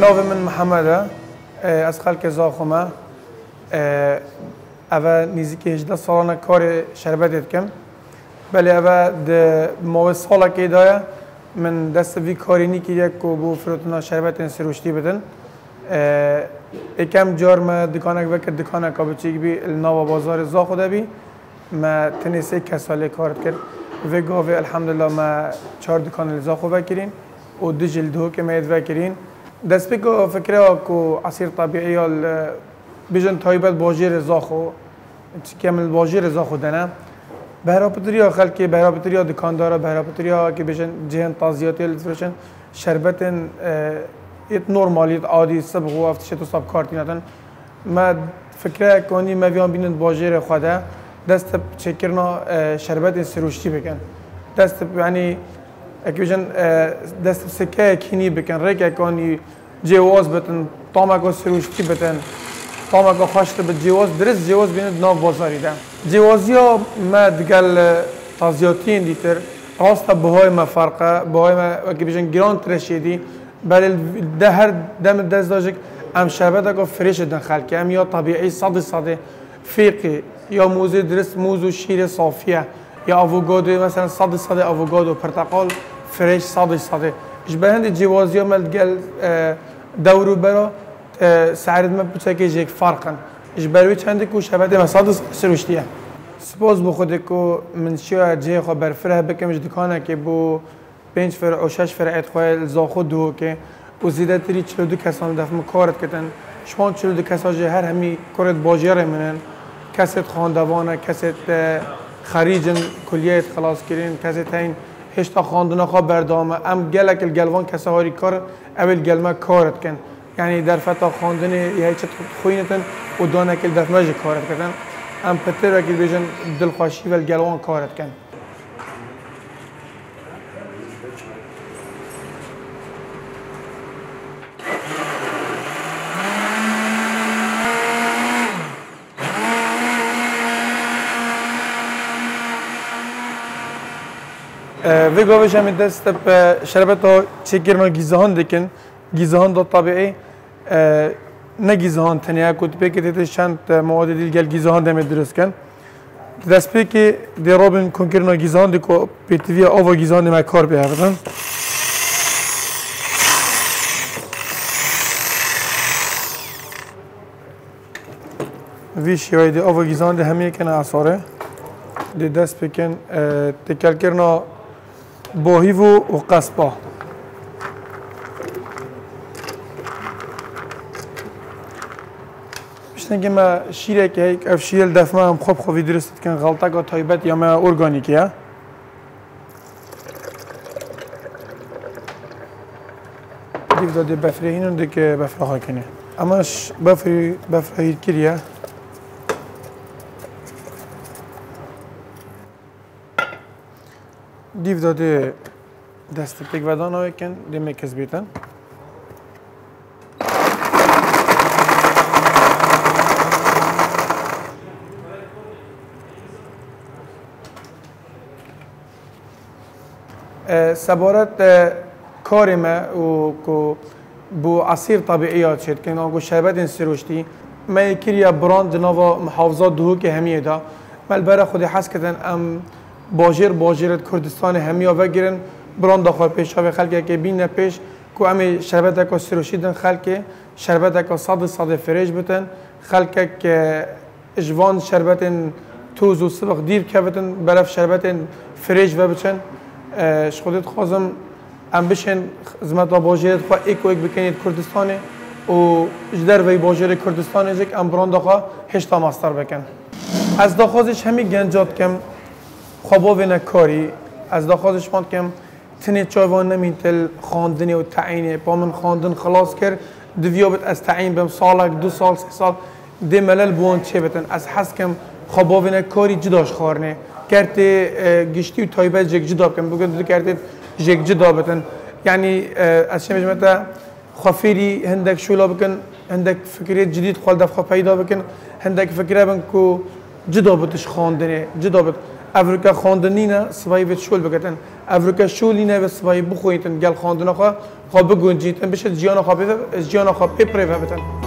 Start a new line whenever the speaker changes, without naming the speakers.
ناو من محمده از خلق زاخمه اول نزدیک 18 سالانه کار شربت کم بله اول ماه سال که دایا من دست وی کاری نی که کو بو فروتنا شربت سروشتی بدن یکم جار ما دکانک وکر دکانک کابچیک بی ناو بازار زاخوده بی ما تنیسه کساله کارت کرد و گاوه الحمدلله ما 4 دکان زاخو وکرین و دو جلدو که مید وکرین دست بکو فکره کو عصیر طبیعی بیشتر تایبت باجر زاخو کامل باجر زاخو دنه بهرابطریا خلکی بهرابطریا دکاندارا بهرابطریا که بیشتر جهان تازیاتی لطفشن شربتن ایت نورمالیت عادی سب و افتش تو سب کارتی ندن ما فکره کنی مویان بینند باجر خدا دست چکرنا شربت سروشتی بکن دست یعنی اکیجن دست سکه کینی بکن ریک کنی جواز بتن تامک سروشتی بتن تامک خوشت به جواز درست جواز بینند ناو بازاری ده جوازیا ما دگل تازیاتی دیتر راست بهای ما فرقه بهای ما اکیجن گران ترشیدی بله ده هر دم دست داشت ام شربت اگه فریش دن خلکی ام یا طبیعی صد فیقی یا موزه درست موز و شیر صافیه یا آووکادو مثلا صد آووکادو پرتقال فریش صد اش به هند جوازی ها ملگل دورو برا سعرت ما بچه که فرقن اش بروی چنده کو شربت ما صد سروشتیه سپاس بخوده کو من شیعه جه خو برفره بکمش دکانه که بو 5 فرع و 6 فرع ادخال زاخو دو که و زیاده تری 42 کسان دفعه کارت کردن شما 42 کسان هر همی کارت باجر منن کسات خواندوانه کسات خریجن کلیت خلاص کردن کسات این هشتا خواندن خواب بردامه ام گلک الگلوان کسایی کار اول گلمه کارت کن یعنی در فتا خواندن یه چت خوینتن و دانه کل دفعه ماج کارت کردن ام پتر وکیل بیشن دلخوشی و گلوان کارت کن و گاوش همی دست به شربت ها چکرنا گیزهان دکن گیزهان دا طبیعی نه گیزهان تنیا کت به که چند مواد دیگر گیزهان دم درست کن دست به که درابن کنکرنا گیزهان دکو پیتوی آوا گیزهان دم کار بیافتن وی شوید آوا گیزهان ده همی کنه آثاره ده دست بکن تکل کرنا باهیو و قصبا بیشتر که ما شیره که یک افشیل دفعه هم خوب خوبی درست کن غلطه که تایبت یا ما ارگانیکیه دیگه داده بفره اینو دیگه بفره ها کنه اماش بفره هیر کریه دیو داده دست پیک ودان های کن دیمه کس بیتن سبارت کار ما و بو عصیر طبیعیات شد که نگو شربت این سروشتی ما یکیه براند نوا محافظات دهو که همیه دا مال برای خودی حس کردن ام باجر کردستان همیا وگیرن بران داخل پیش ها خلقی که بین پیش کو امی شربت که سروشیدن خلقی شربت که صد فریج بتن خلقی که اجوان شربت توز و سبق دیر کفتن برف شربت فریج و بچن خودت خوازم ام بشن زمت باجرت خوا ایک بکنید کردستان و جدر وی باجر کردستان ازک ام بران داخل هشتا ماستر بکن از داخلش همی گنجات کم خوابه نکاری از داخلش ماند کم تنی چایوان نمیتل خواندنی و تعیینه با من خواندن خلاص کرد دویابت از تعیین بهم سالک 2 سال 3 سال دی ملل بوند چه بتن از حس کم خوابه نکاری جداش خارنه کرد گشتی و تایبت جگ جدا کم بگن دو کرد جگ جدا بتن یعنی از شما جمعه خافیری هندک شولا بکن هندک فکریت جدید خال دفعه پیدا بکن هندک فکره بکن کو جدا بتش خواندنه جدا بت افریقا خواندنی نه سوای به شول بگتن افریقا شولی نه به سوای بخویتن گل خواندن خو بگنجیتن بشه جیان خو بپره بتن